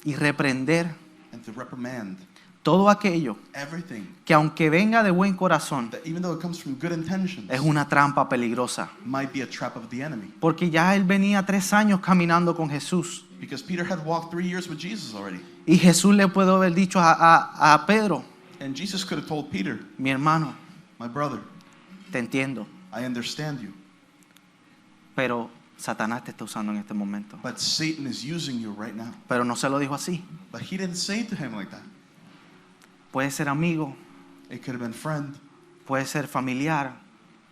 Speaker 1: y reprender
Speaker 2: and to reprimand
Speaker 1: todo aquello
Speaker 2: everything
Speaker 1: que, aunque venga de buen corazón,
Speaker 2: that, even though it comes from good intentions,
Speaker 1: es una trampa peligrosa.
Speaker 2: might be a trap of the enemy.
Speaker 1: Porque ya él venía 3 años caminando con Jesús.
Speaker 2: Because Peter had walked 3 years with Jesus already.
Speaker 1: Y Jesús le pudo haber dicho a Pedro:
Speaker 2: And Jesus could have told Peter,
Speaker 1: mi hermano,
Speaker 2: my brother,
Speaker 1: te entiendo,
Speaker 2: I understand you,
Speaker 1: pero Satanás te está usando en este momento.
Speaker 2: but Satan is using you right now.
Speaker 1: Pero no se lo dijo así.
Speaker 2: But he didn't say it to him like that.
Speaker 1: Puede ser amigo,
Speaker 2: It could have been friend,
Speaker 1: puede ser familiar,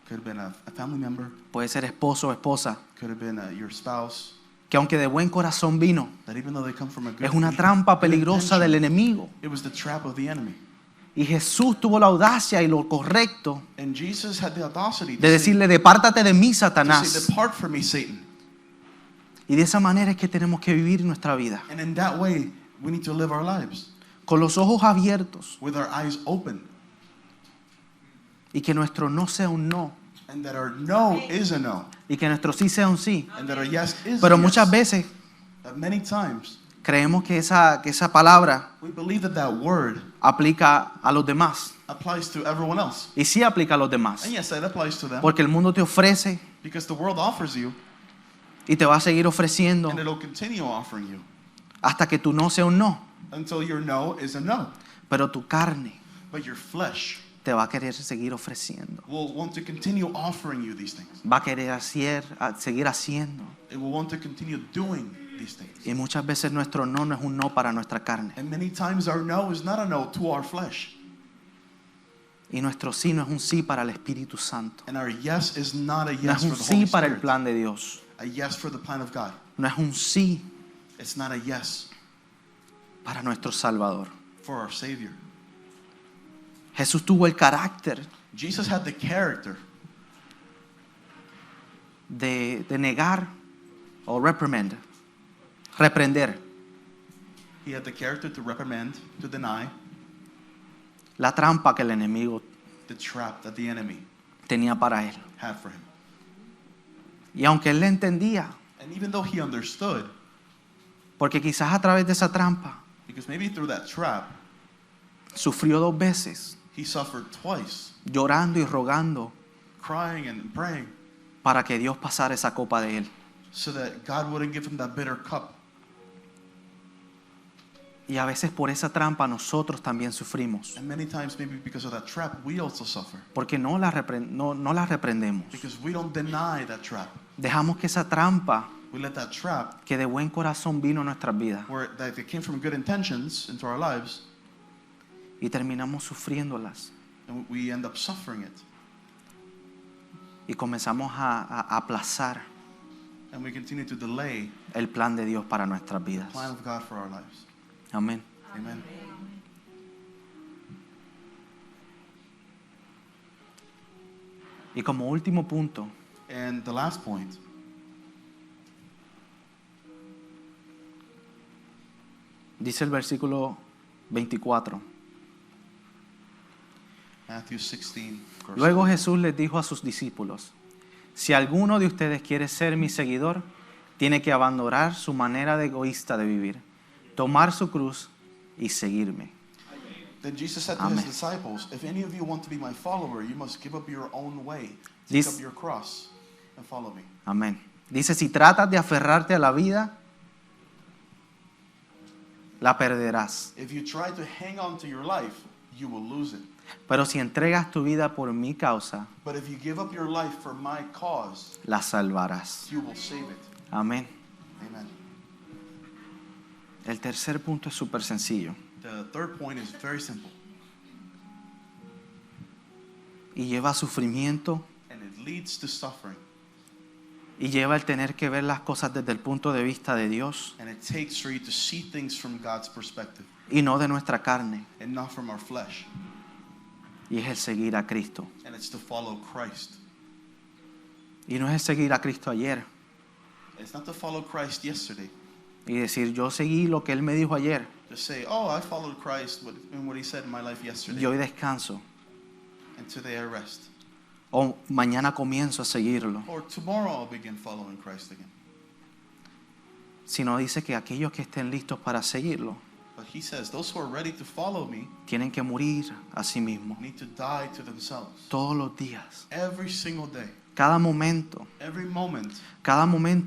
Speaker 2: could have been a family member,
Speaker 1: puede ser esposo o esposa,
Speaker 2: could have been your spouse,
Speaker 1: que aunque de buen corazón vino,
Speaker 2: that even though they come from a good,
Speaker 1: es una trampa
Speaker 2: good
Speaker 1: peligrosa del
Speaker 2: intention,
Speaker 1: enemigo.
Speaker 2: it was the trap of the enemy.
Speaker 1: Y Jesús tuvo la audacia y lo correcto
Speaker 2: And Jesus had the audacity
Speaker 1: de decirle: depártate de mí,
Speaker 2: to say,
Speaker 1: Satanás.
Speaker 2: depart from me, Satan.
Speaker 1: Y de esa manera es que tenemos que vivir nuestra vida,
Speaker 2: And in that way, we need to live our lives
Speaker 1: con los ojos abiertos,
Speaker 2: with our eyes open,
Speaker 1: y que nuestro no sea un no,
Speaker 2: and that our no is a no,
Speaker 1: y que nuestro sí sea un sí.
Speaker 2: and that our yes is
Speaker 1: Pero
Speaker 2: a
Speaker 1: muchas
Speaker 2: yes.
Speaker 1: veces
Speaker 2: That many times
Speaker 1: Creemos que esa palabra
Speaker 2: We believe that word
Speaker 1: aplica a los demás.
Speaker 2: applies to everyone else.
Speaker 1: Y sí aplica a los demás.
Speaker 2: And yes, it applies to them.
Speaker 1: Porque el mundo te ofrece
Speaker 2: Because the world offers you,
Speaker 1: y te va a seguir ofreciendo
Speaker 2: and it'll continue offering you
Speaker 1: hasta que tu no sea un no.
Speaker 2: until your no is a no.
Speaker 1: Pero tu carne
Speaker 2: But your flesh
Speaker 1: te va a querer seguir ofreciendo.
Speaker 2: will want to continue offering you these things.
Speaker 1: Va a querer seguir haciendo.
Speaker 2: It will want to continue doing these things.
Speaker 1: Y muchas veces nuestro no es un no para nuestra carne.
Speaker 2: And many times our no is not a no to our flesh.
Speaker 1: Y nuestro sí no es un sí para el Espíritu Santo.
Speaker 2: And our yes is not a
Speaker 1: No
Speaker 2: yes
Speaker 1: es un
Speaker 2: for the
Speaker 1: sí
Speaker 2: Holy
Speaker 1: para el
Speaker 2: Spirit.
Speaker 1: plan de Dios.
Speaker 2: A yes for the plan of God.
Speaker 1: No es un sí
Speaker 2: It's not a yes
Speaker 1: para nuestro Salvador.
Speaker 2: for our Savior.
Speaker 1: Jesús tuvo el carácter
Speaker 2: Jesus had the character
Speaker 1: de negar o reprender.
Speaker 2: He had the character to reprimand, to deny
Speaker 1: La trampa que el enemigo
Speaker 2: the trap that the enemy
Speaker 1: tenía para él.
Speaker 2: had for him.
Speaker 1: Y aunque él le entendía,
Speaker 2: And even though he understood,
Speaker 1: porque quizás a través de esa trampa
Speaker 2: because maybe through that trap,
Speaker 1: sufrió 2 veces,
Speaker 2: he suffered twice,
Speaker 1: llorando y rogando
Speaker 2: crying and praying,
Speaker 1: para que Dios pasara esa copa de él.
Speaker 2: so that God wouldn't give him that bitter cup.
Speaker 1: Y a veces por esa trampa nosotros también sufrimos,
Speaker 2: And many times, maybe because of that trap, we also suffer.
Speaker 1: porque no la reprendemos.
Speaker 2: Because we don't deny that trap.
Speaker 1: Dejamos que esa trampa
Speaker 2: We let that trap,
Speaker 1: que de buen corazón vino a nuestras vidas
Speaker 2: that it came from good intentions into our lives,
Speaker 1: y terminamos sufriéndolas
Speaker 2: and we end up suffering it.
Speaker 1: y comenzamos a aplazar
Speaker 2: And we continue to delay
Speaker 1: el plan de Dios para nuestras
Speaker 2: the
Speaker 1: vidas.
Speaker 2: plan of God for our lives.
Speaker 1: Amén.
Speaker 2: Amen.
Speaker 1: Y como último punto,
Speaker 2: And the last point,
Speaker 1: dice el versículo 24.
Speaker 2: Matthew 16, verse
Speaker 1: Luego Jesús les dijo a sus discípulos: si alguno de ustedes quiere ser mi seguidor, tiene que abandonar su manera de egoísta de vivir, tomar su cruz y seguirme.
Speaker 2: Then Jesus said to
Speaker 1: Amen.
Speaker 2: his disciples, if any of you want to be my follower, you must give up your own way. Take
Speaker 1: This-
Speaker 2: up your cross and follow me.
Speaker 1: Amén. Dice, si tratas de aferrarte a la vida, la perderás.
Speaker 2: If you try to hang on to your life, you will lose it.
Speaker 1: Pero si entregas tu vida por mi causa,
Speaker 2: But if you give up your life for my cause,
Speaker 1: la salvarás.
Speaker 2: you will save it.
Speaker 1: Amén.
Speaker 2: Amen.
Speaker 1: El tercer punto es súper sencillo.
Speaker 2: The third point is very simple,
Speaker 1: Y lleva sufrimiento
Speaker 2: and it leads to suffering.
Speaker 1: y lleva el tener que ver las cosas desde el punto de vista de Dios
Speaker 2: And it takes for you to see things from God's perspective
Speaker 1: y no de nuestra carne.
Speaker 2: and not from our flesh.
Speaker 1: Y es el seguir a Cristo.
Speaker 2: And it's to follow Christ.
Speaker 1: Y no es el seguir a Cristo ayer
Speaker 2: It's not to follow Christ yesterday.
Speaker 1: y decir, yo seguí lo que Él me dijo ayer
Speaker 2: Just say, oh, I followed Christ in what he said in my life yesterday.
Speaker 1: y hoy descanso.
Speaker 2: And today I rest.
Speaker 1: O mañana comienzo a seguirlo.
Speaker 2: Or tomorrow I'll begin following Christ again.
Speaker 1: Sino dice que aquellos que estén listos para seguirlo
Speaker 2: But he says, those who are ready to follow me
Speaker 1: tienen que morir a sí mismos
Speaker 2: need to die to themselves.
Speaker 1: todos los días.
Speaker 2: Every single day.
Speaker 1: Cada momento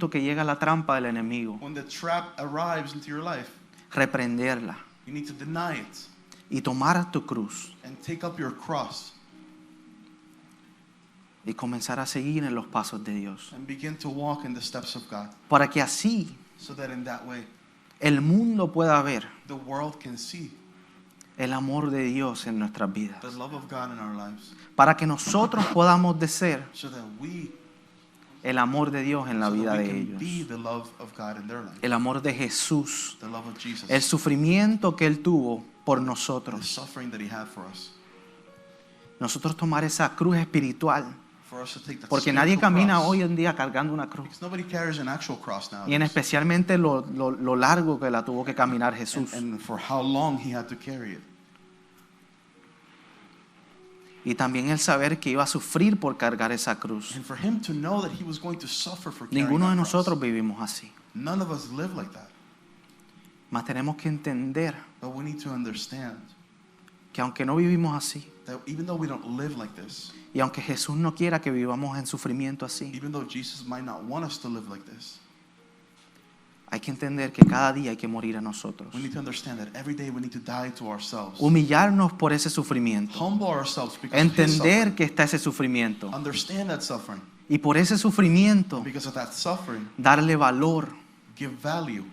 Speaker 1: que llega la trampa del enemigo,
Speaker 2: When the trap arrives into your life,
Speaker 1: reprenderla
Speaker 2: you need to deny it
Speaker 1: y tomar tu cruz
Speaker 2: and take up your cross
Speaker 1: y comenzar a seguir en los pasos de Dios.
Speaker 2: and begin to walk in the steps of God.
Speaker 1: Para que así
Speaker 2: So that in that way,
Speaker 1: el mundo pueda ver
Speaker 2: the world can see
Speaker 1: el amor de Dios en nuestras vidas.
Speaker 2: the love of God in our lives.
Speaker 1: Para que nosotros podamos ser
Speaker 2: So that we,
Speaker 1: el amor de Dios en la
Speaker 2: so
Speaker 1: vida
Speaker 2: that we
Speaker 1: de
Speaker 2: can be
Speaker 1: ellos.
Speaker 2: the love of God in their life.
Speaker 1: El amor de Jesús.
Speaker 2: The love of Jesus.
Speaker 1: El sufrimiento que Él tuvo por
Speaker 2: The
Speaker 1: nosotros.
Speaker 2: suffering that he had for us.
Speaker 1: Nosotros tomar esa cruz espiritual.
Speaker 2: For us to take that
Speaker 1: Porque nadie
Speaker 2: spiritual
Speaker 1: camina
Speaker 2: cross.
Speaker 1: hoy en día cargando una cruz.
Speaker 2: Because nobody carries an actual cross
Speaker 1: Y en
Speaker 2: nowadays.
Speaker 1: especialmente lo largo que la tuvo que caminar Jesús.
Speaker 2: And for how long he had to carry it.
Speaker 1: Y también el saber que iba a sufrir por cargar esa cruz.
Speaker 2: And for him to know that he was going to suffer for carrying
Speaker 1: Ninguno de
Speaker 2: that cross.
Speaker 1: nosotros vivimos así.
Speaker 2: None of us live like that.
Speaker 1: Mas tenemos que entender
Speaker 2: But we need to understand
Speaker 1: que aunque no vivimos así,
Speaker 2: that even though we don't live like this,
Speaker 1: y aunque Jesús no quiera que vivamos en sufrimiento así,
Speaker 2: even though Jesus might not want us to live like this,
Speaker 1: hay que entender que cada día hay que morir a nosotros.
Speaker 2: we need to understand that every day we need to die to ourselves.
Speaker 1: Humillarnos por ese sufrimiento.
Speaker 2: Humble ourselves because of his
Speaker 1: Entender
Speaker 2: suffering.
Speaker 1: que está ese sufrimiento.
Speaker 2: Understand that suffering.
Speaker 1: Y por ese sufrimiento,
Speaker 2: And because of that suffering,
Speaker 1: darle valor
Speaker 2: give value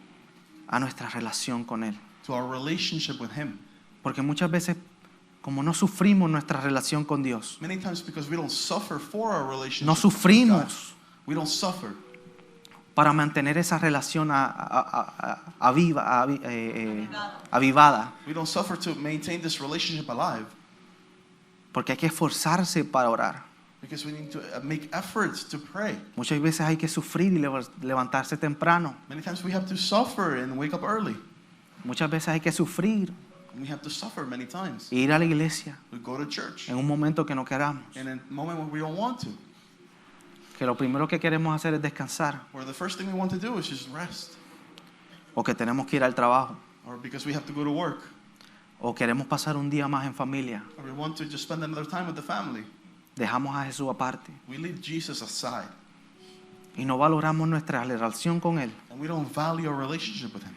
Speaker 1: a nuestra relación con Él.
Speaker 2: to our relationship with him.
Speaker 1: Porque muchas veces, como no sufrimos nuestra relación con Dios,
Speaker 2: Many times because we don't suffer for our relationship
Speaker 1: no
Speaker 2: with God.
Speaker 1: sufrimos
Speaker 2: We don't suffer
Speaker 1: para mantener esa relación avivada.
Speaker 2: We don't suffer to maintain this relationship alive
Speaker 1: Porque hay que esforzarse para orar.
Speaker 2: because we need to make efforts to pray.
Speaker 1: Muchas veces hay que sufrir y levantarse temprano.
Speaker 2: Many times we have to suffer and wake up early.
Speaker 1: Muchas veces hay que sufrir
Speaker 2: We have to suffer many times.
Speaker 1: e ir a la iglesia
Speaker 2: We go to church
Speaker 1: en un momento que no queramos.
Speaker 2: in a moment when we don't want to,
Speaker 1: Que lo primero que queremos hacer es descansar.
Speaker 2: where the first thing we want to do is just rest,
Speaker 1: O que tenemos que ir al trabajo.
Speaker 2: or because we have to go to work,
Speaker 1: O queremos pasar un día más en familia.
Speaker 2: or we want to just spend another time with the family.
Speaker 1: Dejamos a Jesús aparte.
Speaker 2: We leave Jesus aside
Speaker 1: Y no valoramos nuestra relación con Él.
Speaker 2: and we don't value our relationship with him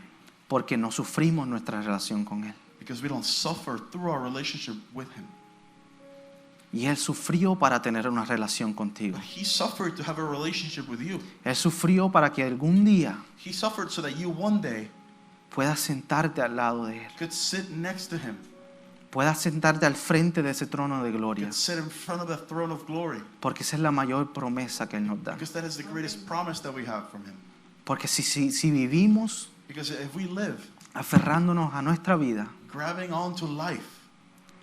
Speaker 1: Porque no sufrimos nuestra relación con Él.
Speaker 2: because we don't suffer through our relationship with him.
Speaker 1: Y Él sufrió para tener una relación contigo.
Speaker 2: But he suffered to have a relationship with you.
Speaker 1: Él sufrió para que algún día
Speaker 2: He suffered so that you one day
Speaker 1: puedas sentarte al lado de Él.
Speaker 2: could sit next to him,
Speaker 1: Puedas sentarte al frente de ese trono de gloria.
Speaker 2: could sit in front of the throne of glory,
Speaker 1: Porque esa es la mayor promesa que Él nos da.
Speaker 2: because that is the greatest promise that we have from him.
Speaker 1: Porque si vivimos
Speaker 2: Because if we live
Speaker 1: aferrándonos a nuestra vida,
Speaker 2: grabbing on to life,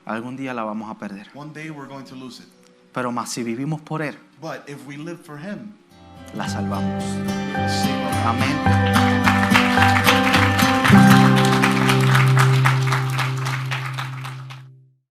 Speaker 1: algún día la vamos a perder.
Speaker 2: one day we're going to lose it.
Speaker 1: Pero más si vivimos por Él,
Speaker 2: But if we live for him,
Speaker 1: la salvamos.
Speaker 2: we will save our life.
Speaker 1: Amén.